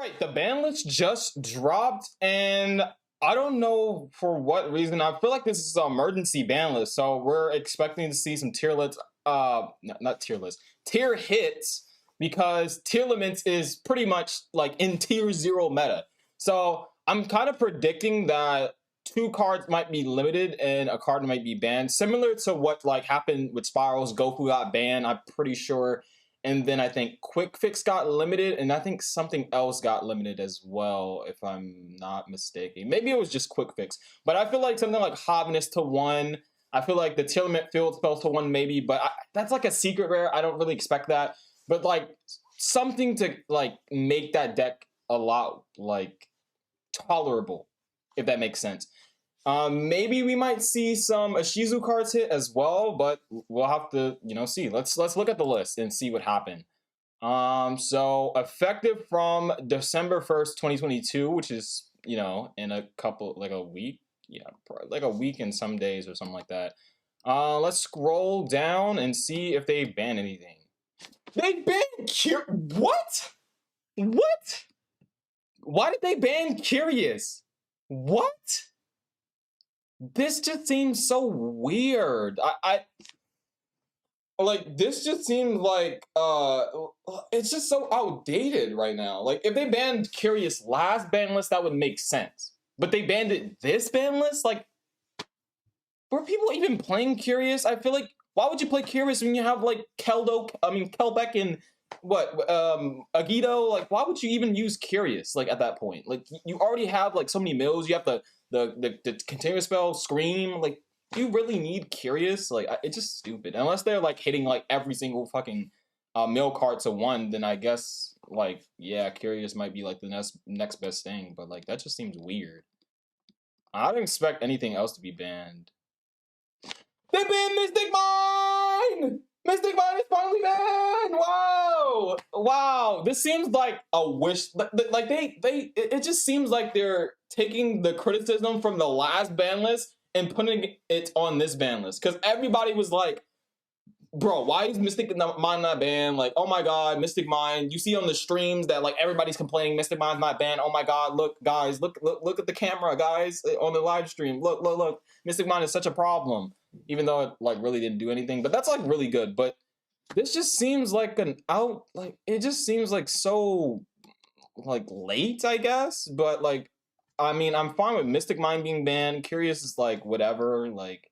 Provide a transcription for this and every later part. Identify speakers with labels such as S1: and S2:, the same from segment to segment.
S1: right, the ban list just dropped, and I don't know for what reason. I feel like this is an emergency ban list, so we're expecting to see some tier lists. Not tier lists, tier hits, because tier limits is pretty much like in tier 0 meta. So I'm kind of predicting that 2 cards might be limited and a card might be banned, similar to what like happened with Spirals. Goku got banned, I'm pretty sure, and then I think Quick Fix got limited, and I think something else got limited as well, if I'm not mistaken. Maybe it was just Quick Fix, but I feel like something like Hobness to 1. I feel like the tier limit field spells to 1 maybe, but that's like a secret rare. I don't really expect that, but like something to like make that deck a lot like tolerable, if that makes sense. Maybe we might see some Ishizu cards hit as well, but we'll have to, see. Let's look at the list and see what happened. So effective from December 1st, 2022, which is, in a couple, like a week. Yeah, like a week and some days or something like that. Let's scroll down and see if they ban anything. They banned what? What? Why did they ban Curious? What? This just seems so weird. I like, this just seems like it's just so outdated right now. Like, if they banned Curious last ban list, that would make sense. But they banned it this ban list? Like, were people even playing Curious? I feel like, why would you play Curious when you have like Kelbeck and Yugioh? Like, why would you even use Curious like at that point? Like, you already have like so many mills. You have the continuous spell, Scream. Like, do you really need Curious? Like, it's just stupid. Unless they're like hitting like every single fucking mill card to 1, then I guess like, yeah, Curious might be like the next best thing. But like, that just seems weird. I don't expect anything else to be banned. They banned Mystic Mine! Mystic Mine is finally banned! Wow! Wow, this seems like a wish. Like it just seems like they're taking the criticism from the last ban list and putting it on this ban list. Because everybody was like, bro, why is Mystic Mine not banned? Like, oh my god, Mystic Mine. You see on the streams that like everybody's complaining Mystic Mine's not banned. Oh my god, look, guys, look at the camera, guys, on the live stream. Look. Mystic Mine is such a problem. Even though it like really didn't do anything. But that's like really good. But this just seems like it just seems like so like late, I guess. But like, I mean, I'm fine with Mystic Mine being banned. Curious is like whatever. Like,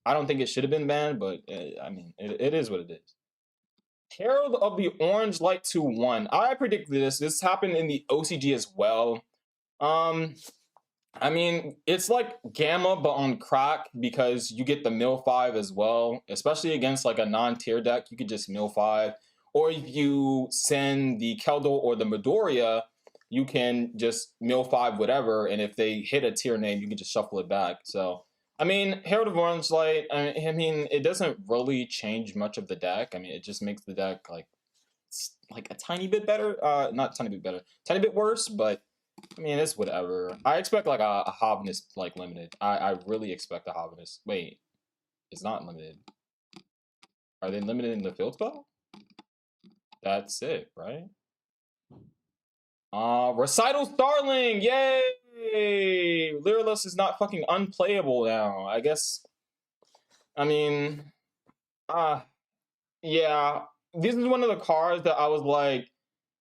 S1: I don't think it should have been banned, but I mean, it is what it is. Herald of the Orange Light to 1. I predicted this. This happened in the OCG as well. I mean, it's like Gamma, but on crack, because you get the mill 5 as well. Especially against like a non-tier deck, you could just mill 5. Or if you send the Keldor or the Midoriya, you can just mill 5 whatever, and if they hit a tier name, you can just shuffle it back. So, I mean, Herald of Orange Light, I mean, it doesn't really change much of the deck. I mean, it just makes the deck like a tiny bit better. Not tiny bit better, tiny bit worse, but I mean, it's whatever. I expect like a Hobness like limited. I really expect a Hobness. Wait, it's not limited. Are they limited in the field spell? That's it, right? Recital Starling, yay! Lyrillus is not fucking unplayable now. I guess. I mean, yeah. This is one of the cards that I was like,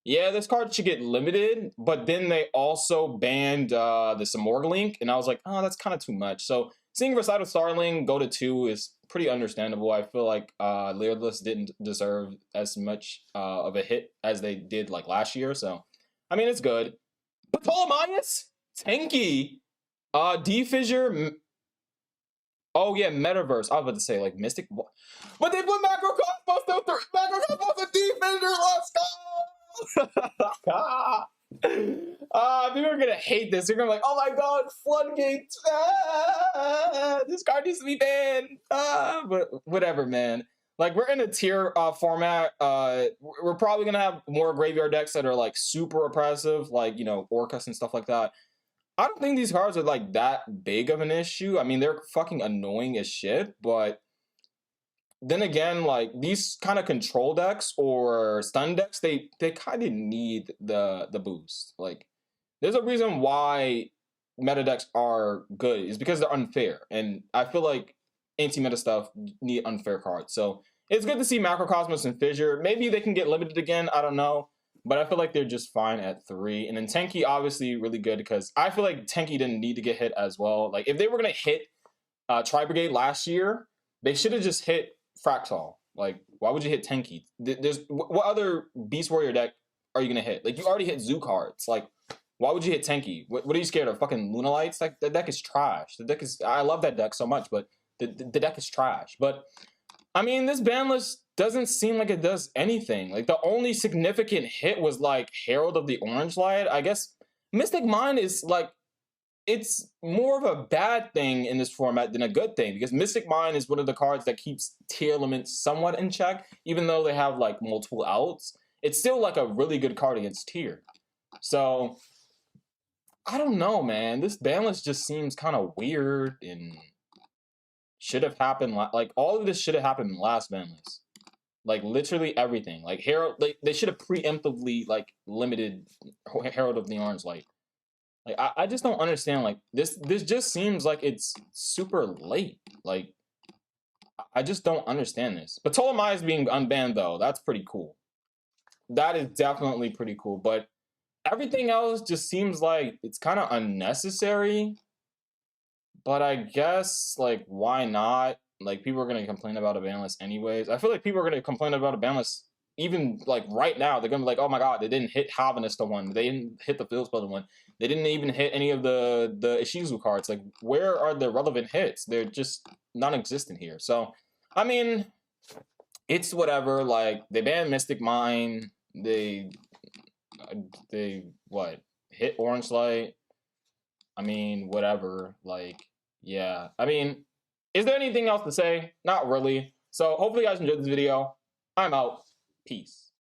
S1: yeah, this card should get limited, but then they also banned the Samorgalink, and I was like, oh, that's kind of too much. So seeing Recital Starling go to 2 is pretty understandable. I feel like Lyrillus didn't deserve as much of a hit as they did like last year, so I mean, it's good. Ptolemaeus? Tanky. D-Fissure. Oh, yeah, Metaverse. I was about to say, like, Mystic. But they put Macrocosmos to 3. Macrocosmos to D-Fissure. Let's go! People are gonna hate this. They're gonna be like, oh my god, floodgates. This card needs to be banned. But whatever, man. Like, we're in a tier format. We're probably gonna have more graveyard decks that are like super oppressive, like, Orcus and stuff like that. I don't think these cards are like that big of an issue. I mean, they're fucking annoying as shit, but then again, like these kind of control decks or stun decks, they kind of need the boost. Like, there's a reason why meta decks are good is because they're unfair, and I feel like anti-meta stuff need unfair cards. So it's good to see Macrocosmos and Fissure. Maybe they can get limited again. I don't know, but I feel like they're just fine at 3. And then Tenki obviously really good because I feel like Tenki didn't need to get hit as well. Like if they were gonna hit Tri Brigade last year, they should have just hit Fraxall. Like, why would you hit Tenki? There's what other Beast Warrior deck are you gonna hit? Like, you already hit Zoo cards. Like, why would you hit Tenki? What are you scared of? Fucking Lunalights? Like, the deck is trash. The deck is. I love that deck so much, but the deck is trash. But I mean, this ban list doesn't seem like it does anything. Like, the only significant hit was like Herald of the Orange Light. I guess Mystic Mind is like, it's more of a bad thing in this format than a good thing because Mystic Mind is one of the cards that keeps tier limits somewhat in check, even though they have like multiple outs. It's still like a really good card against tier. So I don't know, man. This ban list just seems kind of weird and should have happened. Like all of this should have happened in the last ban list. Like literally everything. Like Herald, they should have preemptively like limited Herald of the Orange Light. Like I just don't understand. Like this just seems like it's super late. Like I just don't understand this. But Ptolemy being unbanned though, that's pretty cool. That is definitely pretty cool. But everything else just seems like it's kind of unnecessary. But I guess like why not? Like people are gonna complain about a ban list anyways. I feel like people are gonna complain about a ban list even like right now. They're gonna be like, oh my god, they didn't hit Havanista one. They didn't hit the Field Spelling one. They didn't even hit any of the Ishizu cards. Like, where are the relevant hits? They're just non-existent here. So, I mean, it's whatever. Like, they banned Mystic Mine. They what? Hit Orange Light. I mean, whatever. Like, yeah. I mean, is there anything else to say? Not really. So, hopefully you guys enjoyed this video. I'm out. Peace.